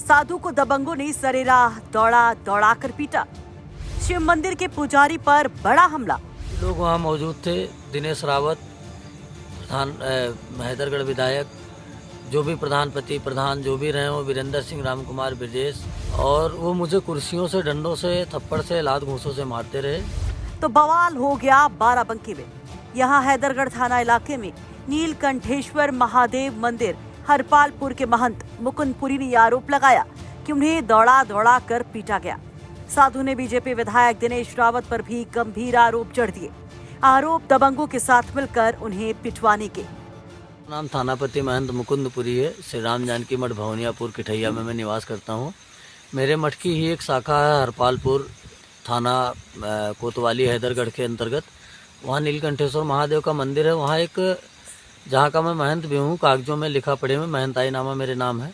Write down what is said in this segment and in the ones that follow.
साधु को दबंगों ने सरेराह दौड़ा कर पीटा। शिव मंदिर के पुजारी पर बड़ा हमला। लोग वहाँ मौजूद थे। दिनेश रावत, प्रधान हैदरगढ़ विधायक, जो भी प्रधान जो भी रहे हो, वीरेंद्र सिंह, राम कुमार, ब्रजेश, और वो मुझे कुर्सियों से, डंडों से, थप्पड़ से, लात घूंसों से मारते रहे। तो बवाल हो गया बाराबंकी में। यहाँ हैदरगढ़ थाना इलाके में नीलकंठेश्वर महादेव मंदिर हरपालपुर के महंत मुकुंदपुरी ने आरोप लगाया कि उन्हें दौड़ा कर पीटा गया। साधु ने बीजेपी विधायक दिनेश रावत पर भी गंभीर आरोप जड़ दिए। आरोप दबंगों के साथ मिलकर उन्हें पिटवाने के। नाम थानापति महंत मुकुंदपुरी है। श्री राम जानकी मठ भवनियापुर किठैया में मैं निवास करता हूँ। मेरे मठ की ही एक शाखा है हरपालपुर थाना कोतवाली हैदरगढ़ के अंतर्गत। वहाँ नीलकंठेश्वर महादेव का मंदिर है। वहाँ एक जहाँ का मैं महंत भी हूँ, कागजों में लिखा पढ़े में महंताई नामा मेरे नाम है।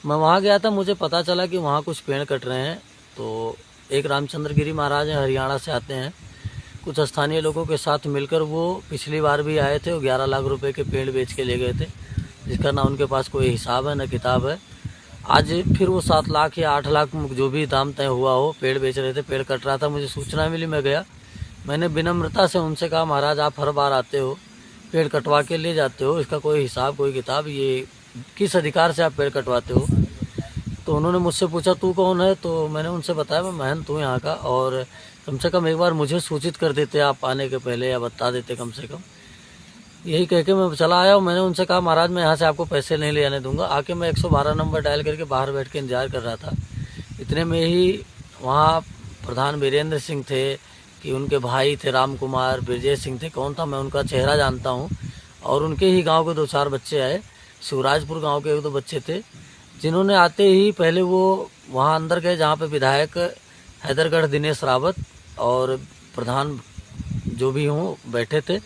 मैं वहाँ गया था, मुझे पता चला कि वहाँ कुछ पेड़ कट रहे हैं। तो एक रामचंद्र गिरी महाराज हैं, हरियाणा से आते हैं, कुछ स्थानीय लोगों के साथ मिलकर वो पिछली बार भी आए थे। वो 11 लाख रुपए के पेड़ बेच के ले गए थे, जिसका ना उनके पास कोई हिसाब है ना किताब है। आज फिर वो 7 लाख या 8 लाख जो भी दाम तय हुआ हो, पेड़ बेच रहे थे, पेड़ कट रहा था। मुझे सूचना मिली, मैं गया। मैंने विनम्रता से उनसे कहा, महाराज आप हर बार आते हो, पेड़ कटवा के ले जाते हो, इसका कोई हिसाब कोई किताब, ये किस अधिकार से आप पेड़ कटवाते हो? तो उन्होंने मुझसे पूछा तू कौन है? तो मैंने उनसे बताया मैं महंत हूँ यहाँ का, और कम से कम एक बार मुझे सूचित कर देते आप आने के पहले, या बता देते कम से कम। यही कह के मैं चला आया। मैंने उनसे कहा महाराज मैं यहाँ से आपको पैसे नहीं ले आने दूंगा। आके मैं 112 नंबर डायल करके बाहर बैठ के इंतजार कर रहा था। इतने में ही वहाँ प्रधान वीरेंद्र सिंह थे कि उनके भाई थे राम कुमार, ब्रजेश सिंह थे, कौन था मैं उनका चेहरा जानता हूँ, और उनके ही गाँव के 2-4 बच्चे आए। शिवराजपुर गाँव के 1-2 बच्चे थे, जिन्होंने आते ही पहले वो वहाँ अंदर गए जहाँ पे विधायक हैदरगढ़ दिनेश रावत और प्रधान जो भी हों बैठे थे।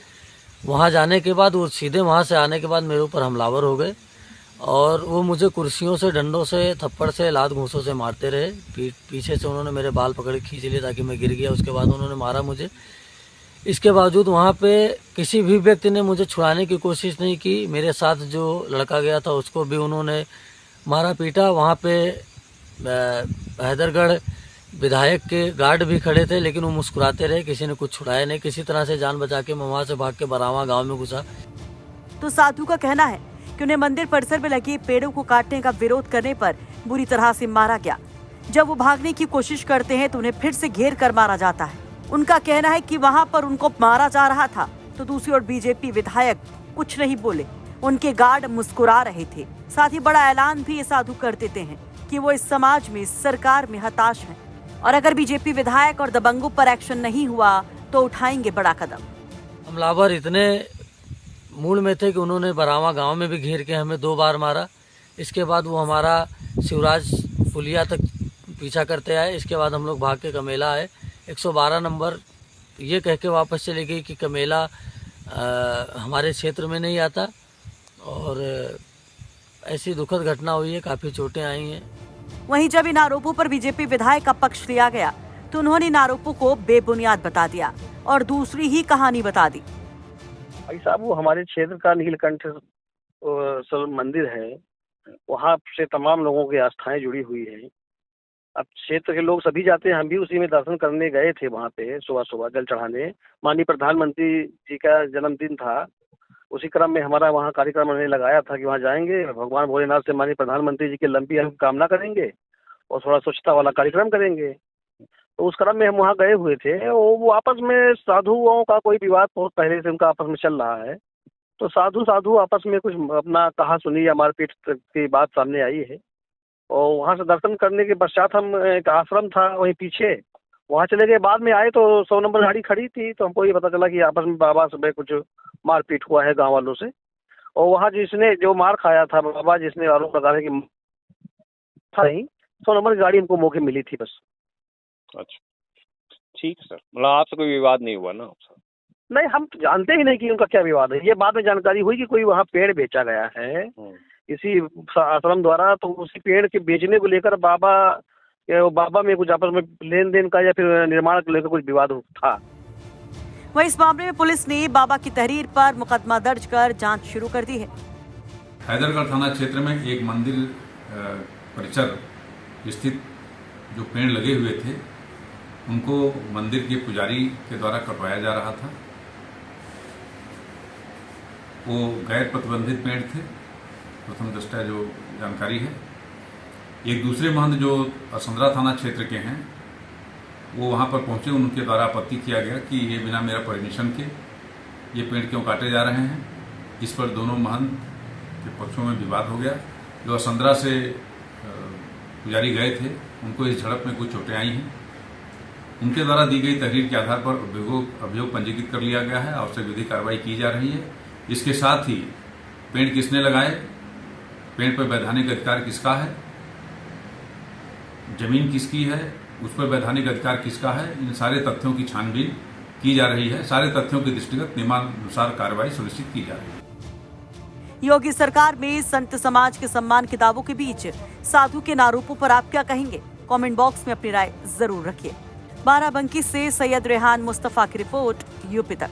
वहाँ जाने के बाद वो सीधे वहाँ से आने के बाद मेरे ऊपर हमलावर हो गए, और वो मुझे कुर्सियों से, डंडों से, थप्पड़ से, लात घूंसों से मारते रहे। पीछे से उन्होंने मेरे बाल पकड़ के खींच लिए ताकि मैं गिर गया। उसके बाद उन्होंने मारा मुझे। इसके बावजूद वहाँ पे किसी भी व्यक्ति ने मुझे छुड़ाने की कोशिश नहीं की। मेरे साथ जो लड़का गया था उसको भी उन्होंने मारा पीटा। वहाँ पे हैदरगढ़ विधायक के गार्ड भी खड़े थे, लेकिन वो मुस्कुराते रहे, किसी ने कुछ छुड़ाया नहीं। किसी तरह से जान बचा के मैं वहाँ से भाग के बरावा गाँव में घुसा। तो साधु का कहना है कि उन्हें मंदिर परिसर में लगे पेड़ों को काटने का विरोध करने पर बुरी तरह से मारा गया। जब वो भागने की कोशिश करते हैं तो उन्हें फिर से घेर कर मारा जाता है। उनका कहना है कि वहां पर उनको मारा जा रहा था, तो दूसरी ओर बीजेपी विधायक कुछ नहीं बोले, उनके गार्ड मुस्कुरा रहे थे। साथ ही बड़ा ऐलान भी ये साधु कर देते हैं कि वो इस समाज में, सरकार में हताश हैं, और अगर बीजेपी विधायक और दबंगों पर एक्शन नहीं हुआ तो उठाएंगे बड़ा कदम। हमलावर इतने मूड में थे कि उन्होंने बरावा गांव में भी घेर के हमें 2 बार मारा। इसके बाद वो हमारा शिवराज पुलिया तक पीछा करते आए। इसके बाद हम लोग भाग के कमेला आए। 112 नंबर ये कह के वापस चले गई कि कमेला हमारे क्षेत्र में नहीं आता, और ऐसी दुखद घटना हुई है, काफ़ी चोटें आई हैं। वहीं जब इन आरोपों पर बीजेपी विधायक का पक्ष लिया गया तो उन्होंने इन आरोपों को बेबुनियाद बता दिया और दूसरी ही कहानी बता दी। भाई साहब, वो हमारे क्षेत्र का नीलकंठेश्वर मंदिर है, वहाँ से तमाम लोगों की आस्थाएं जुड़ी हुई हैं। अब क्षेत्र के लोग सभी जाते हैं, हम भी उसी में दर्शन करने गए थे। वहाँ पे सुबह सुबह जल चढ़ाने, माननीय प्रधानमंत्री जी का जन्मदिन था। उसी क्रम में हमारा वहाँ कार्यक्रम हमने लगाया था कि वहाँ जाएंगे, भगवान भोलेनाथ से माननीय प्रधानमंत्री जी की लंबी कामना करेंगे और थोड़ा स्वच्छता वाला कार्यक्रम करेंगे। तो उस क्रम में हम वहाँ गए हुए थे। वो आपस में साधुओं का कोई विवाद बहुत पहले से उनका आपस में चल रहा है। तो साधु आपस में कुछ अपना कहा सुनी या मारपीट की बात सामने आई है। और वहाँ से दर्शन करने के पश्चात हम, एक आश्रम था वहीं पीछे, वहाँ चले गए। बाद में आए तो 100 नंबर गाड़ी खड़ी थी, तो हमको ये पता चला कि आपस में बाबा से कुछ मारपीट हुआ है गाँव वालों से। और वहाँ जिसने जो मार खाया था, बाबा जिसने आरोप लगा रहे कि था नहीं, 100 नंबर की गाड़ी हमको मौके मिली थी बस। अच्छा, ठीक है सर। मतलब आपसे कोई विवाद नहीं हुआ ना? नहीं, हम जानते ही नहीं कि उनका क्या विवाद है। ये बाद में जानकारी हुई कि कोई वहाँ पेड़ बेचा गया है इसी आश्रम द्वारा। तो उसी पेड़ के बेचने को लेकर बाबा में कुछ आपस में लेन देन का या फिर निर्माण को लेकर कुछ विवाद था। वहीं इस मामले में पुलिस ने बाबा की तहरीर पर मुकदमा दर्ज कर जांच शुरू कर दी है। हैदरगढ़ थाना क्षेत्र में एक मंदिर परिसर स्थित जो पेड़ लगे हुए थे उनको मंदिर के पुजारी के द्वारा कटवाया जा रहा था। वो गैर प्रतिबंधित पेड़ थे, प्रथम दृष्टया जो जानकारी है। एक दूसरे महंत जो असंद्रा थाना क्षेत्र के हैं वो वहां पर पहुंचे, उनके द्वारा आपत्ति किया गया कि ये बिना मेरा परमिशन के ये पेड़ क्यों काटे जा रहे हैं। इस पर दोनों महंत के पक्षों में विवाद हो गया। जो असंद्रा से पुजारी गए थे उनको इस झड़प में कुछ चोटें आई हैं। उनके द्वारा दी गई तहरीर के आधार पर अभियोग पंजीकृत कर लिया गया है और उससे विधिक कार्रवाई की जा रही है। इसके साथ ही पेड़ किसने लगाए, पेड़ पर वैधानिक अधिकार किसका है, जमीन किसकी है, उस पर वैधानिक अधिकार किसका है, इन सारे तथ्यों की छानबीन की जा रही है। सारे तथ्यों के दृष्टिगत नियमानुसार कार्रवाई सुनिश्चित की जा रही है। योगी सरकार में संत समाज के सम्मान के दावों के बीच साधु के नारोपों पर आप क्या कहेंगे? कमेंट बॉक्स में अपनी राय जरूर रखिए। बाराबंकी से सैयद रेहान मुस्तफा की रिपोर्ट, यूपी तक।